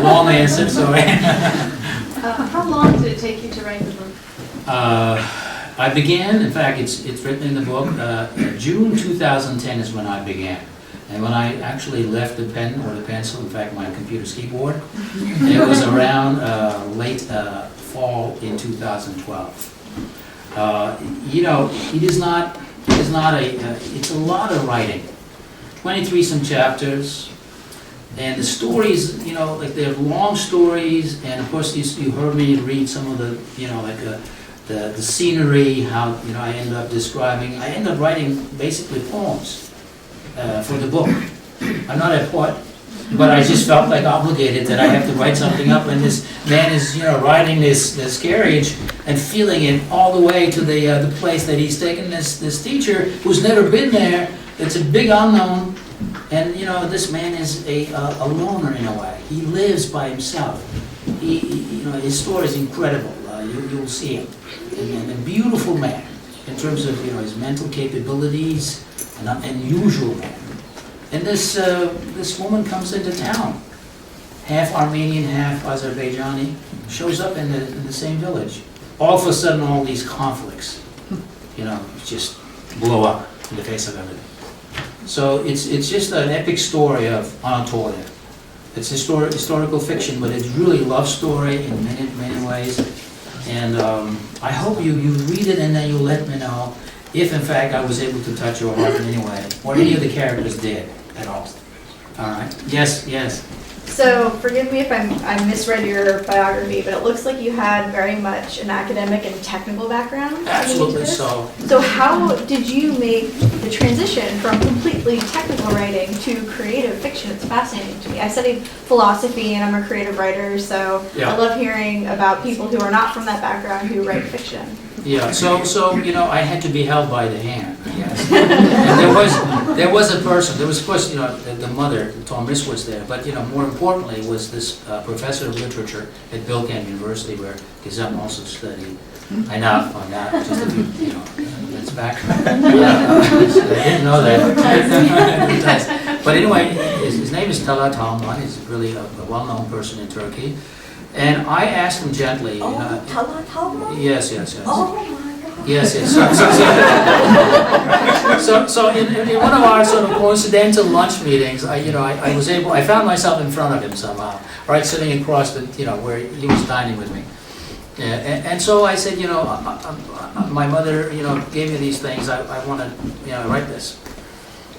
long answer, sorry. How long did it take you to write the book? I began, in fact, it's written in the book, June 2010 is when I began. And when I actually left the pen or the pencil, in fact, my computer's keyboard, it was around late fall in 2012. You know, it's a lot of writing. 23 some chapters, and the stories, you know, like they're long stories, and of course you heard me read some of the, you know, like the scenery, how, you know, I end up writing basically poems for the book. I'm not a poet, but I just felt like obligated that I have to write something up, and this man is, you know, riding this carriage and feeling it all the way to the place that he's taken this teacher who's never been there. It's a big unknown, and you know, this man is a loner in a way. He lives by himself. You know, his story is incredible. You'll see him, and a beautiful man in terms of, you know, his mental capabilities, an unusual man. And this woman comes into town, half Armenian, half Azerbaijani, shows up in the same village. All of a sudden, all these conflicts, you know, just blow up in the face of everything. So it's just an epic story of Anatolia. It's historical fiction, but it's really a love story in many ways. And I hope you read it and then you let me know if in fact I was able to touch your heart in any way, or any of the characters did at all. All right? Yes, yes. So, forgive me if I misread your biography, but it looks like you had very much an academic and technical background. Absolutely so. So how did you make the transition from completely technical writing to creative fiction? It's fascinating to me. I studied philosophy and I'm a creative writer, so Yeah. I love hearing about people who are not from that background who write fiction. Yeah, so you know, I had to be held by the hand, I guess. And there was a person, there was, of course, you know, the mother, Tomris was there, but, you know, more importantly was this professor of literature at Bilkent University, where Gizem also studied. I know, on that, just a few, you know, that's back. I didn't know that. But anyway, his name is Talat Halman. He's really a well-known person in Turkey. And I asked him gently. Talat Halman? Yes, yes, yes. Oh my God. Yes, yes. So in one of our sort of coincidental lunch meetings, I found myself in front of him somehow, right, sitting across the, you know, where he was dining with me. And so I said, you know, my mother, you know, gave me these things. I want to, you know, write this.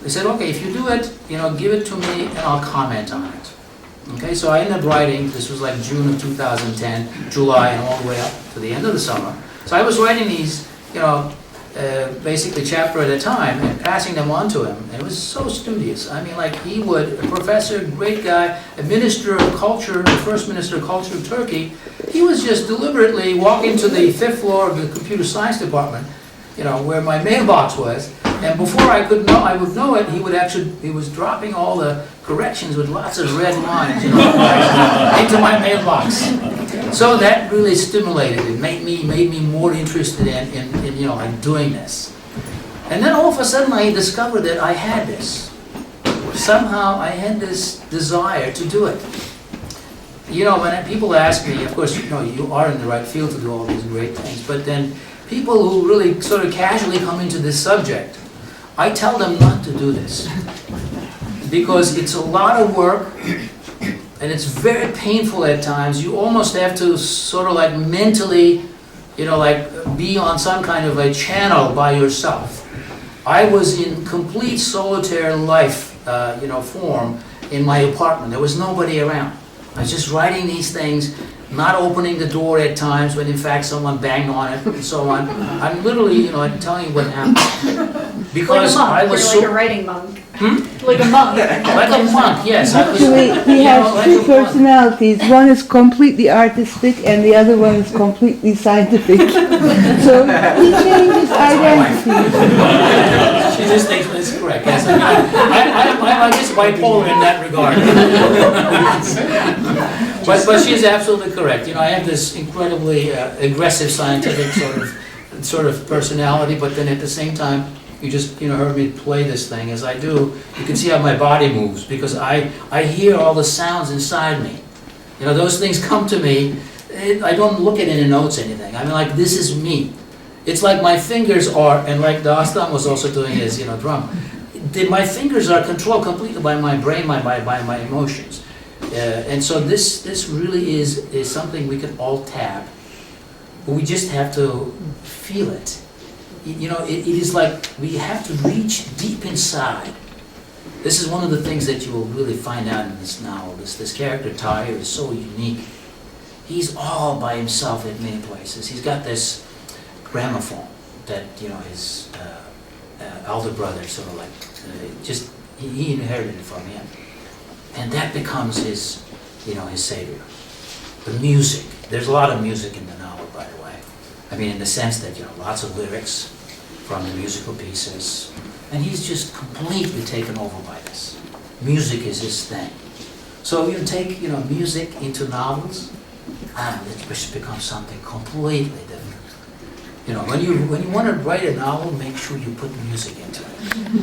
They said, okay, if you do it, you know, give it to me and I'll comment on it. Okay, so I ended up writing, this was like June of 2010, July, and all the way up to the end of the summer. So I was writing these, you know, basically chapter at a time and passing them on to him. And it was so studious. I mean, like, he would, a professor, great guy, a minister of culture, the first minister of culture of Turkey, he was just deliberately walking to the 5th floor of the computer science department, you know, where my mailbox was. And before I would know it, he was dropping all the corrections with lots of red lines, you know, into my mailbox. So that really stimulated it, made me more interested in you know, like doing this. And then all of a sudden I discovered that I had this. Somehow I had this desire to do it. You know, when people ask me, of course, you know, you are in the right field to do all these great things, but then people who really sort of casually come into this subject, I tell them not to do this. Because it's a lot of work, and it's very painful at times. You almost have to sort of like mentally, you know, like be on some kind of a channel by yourself. I was in complete solitaire life, you know, form in my apartment. There was nobody around. I was just writing these things, not opening the door at times when in fact someone banged on it and so on. I'm literally, you know, I'm telling you what happened. Because like a monk. I was You're like a writing monk. Hmm? Like a monk. Like a monk, yes. Actually, he has like two a monk. personalities. One is completely artistic and the other one is completely scientific. So he changes identity. She just thinks it's correct. Yes, I'm just bipolar in that regard. But she's absolutely correct. You know, I have this incredibly aggressive scientific sort of personality, but then at the same time, you just, you know, heard me play this thing as I do. You can see how my body moves because I hear all the sounds inside me. You know, those things come to me. I don't look at any notes, anything. I mean, like, this is me. It's like my fingers are, and like the Aslan was also doing his, drum. My fingers are controlled completely by my brain, by my emotions. And so this really is something we can all tap. But we just have to feel it. It is like we have to reach deep inside. This is one of the things that you will really find out in this novel. This character, Tahir, is so unique. He's all by himself at many places. He's got this gramophone that, his elder brother sort of like, he inherited it from him. And that becomes his savior. The music. There's a lot of music in the novel, by the way. I mean, in the sense that, lots of lyrics from the musical pieces. And he's just completely taken over by this. Music is his thing. So you take, music into novels, and it just becomes something completely different. When you want to write a novel, make sure you put music into it.